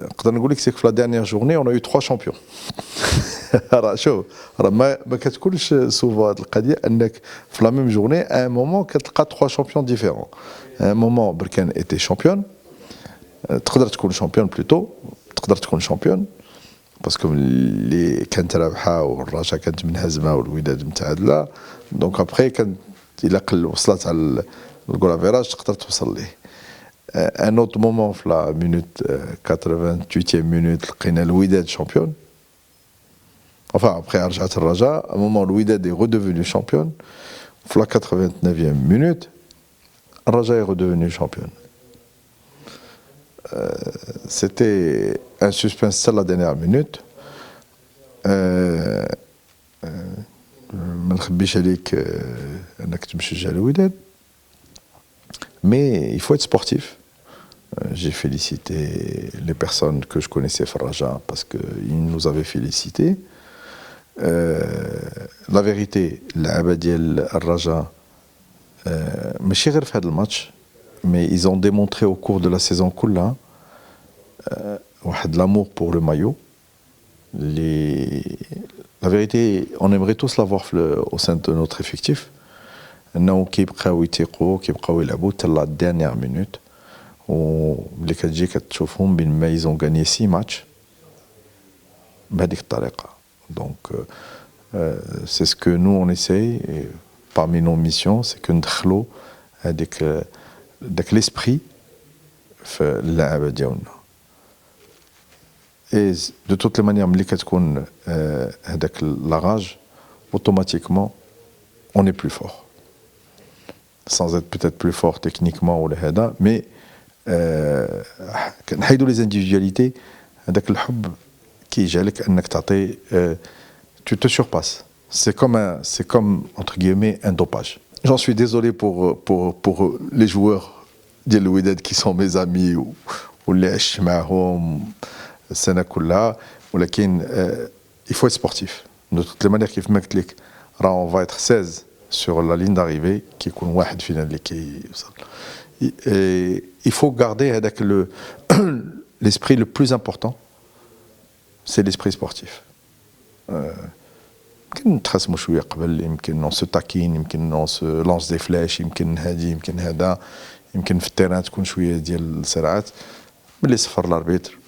نقدر نقول لك سيك في لا ديرنيير جورني اون يو 3 شامبيون. راه شوف راه ما كتكونش سوفا هاد القضيه انك في لا ميم جورني ان مومون كتلقى 3 شامبيون ديفيرون. ان مومون بركان ايتي شامبيون، تقدر تكون شامبيون بلوتو، تقدر تكون شامبيون باسكو اللي كانت رابحه والرجاء كانت منهزمه والوداد متعادله، دونك ابخي كانت الا وصلت على الكول افيراج تقدر توصل ليه. ان اوت مومون في لا مينوت 88 مينوت لقينا الوداد شامبيون. Enfin, après, رجعت الرجاء, à un moment, le Wydad est redevenu champion. À la 89e minute, le Raja est redevenu champion. C'était un suspense à la dernière minute. ما نخبيش عليك انك تمشجع الوداد. Mais il faut être sportif. J'ai félicité les personnes que je connaissais في الرجاء parce qu'ils nous avaient félicité. لا فيغيتي اللعابه ديال الرجاء ماشي غير في هذا الماتش مي ايزون ديمونطري او كور دو لا سيزون كلها واحد لامور بور لو مايو لي لا فيغيتي اون ايمري توس لافوار او سان دو نوتر افيكتيف انه كيبقاو يتيقوا كيبقاو يلعبوا حتى لا ديرنيير مينوت وملي كتجي كتشوفهم بين ما ايزون غاني 6 ماتش بهذيك الطريقه. Donc, c'est ce que nous on essaye, et parmi nos missions, c'est que ندخلو هذيك l'esprit في اللعبة ديالنا. Et de toutes les manières, ملي كتكون هذاك la rage, automatiquement, on est plus fort. Sans être peut-être plus fort techniquement ou هذا, mais كنحيدو les individualités, هذاك الحب كيجعلك انك تعطي tu te surpasses. C'est comme entre guillemets un dopage. J'en suis désolé pour les joueurs ديال الوداد qui sont mes amis واللي عشت معاهم السنه كلها ولكن il faut être sportif. De toutes les manières كيف ما قلت لك راه on va être 16 sur la ligne d'arrivée كيكون واحد فينا اللي كيوصل. Il faut garder هذاك l'esprit le plus important. C'est l'esprit sportif. يمكن نتخاصموا شويه قبل يمكن نون سو تاكين يمكن نون سو لونس دي فلاش يمكن هادي يمكن هذا يمكن في التيران تكون شويه ديال الصراعات ملي صفر لاربيتر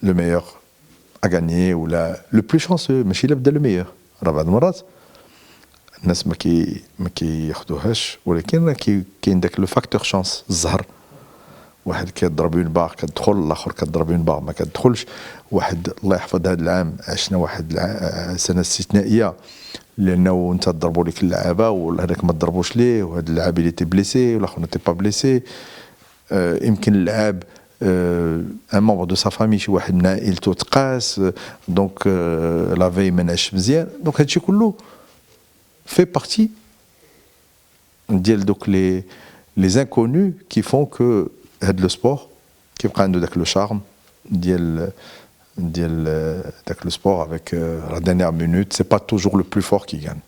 لو ميور ا غانيي ولا لو بلو شانسو ماشي الا بدا لو ميور راه بعض المرات الناس ما كياخذوهاش ولكن كاين داك لو فاكتور شانس الزهر. واحد كيضرب اون باغ كتدخل الاخر كتضرب اون باغ ما كتدخلش. واحد الله يحفظ هذا العام عشنا واحد سنه استثنائيه لانه انت تضربوا لك اللعابه وهذاك ما تضربوش ليه وهذا اللاعب اللي تي بليسي والاخر نتي با بليسي. يمكن اللعاب ان ممبر دو سا فامي شي واحد من عائلته تقاس دونك لا في ما نعش مزيان دونك هادشي كله في بارتي ديال دوك لي انكونو كي فون كو هاد لو سبور كيبقى عنده داك لو شارم ديال داك لو سبور avec la dernière minute c'est pas toujours le plus fort qui gagne.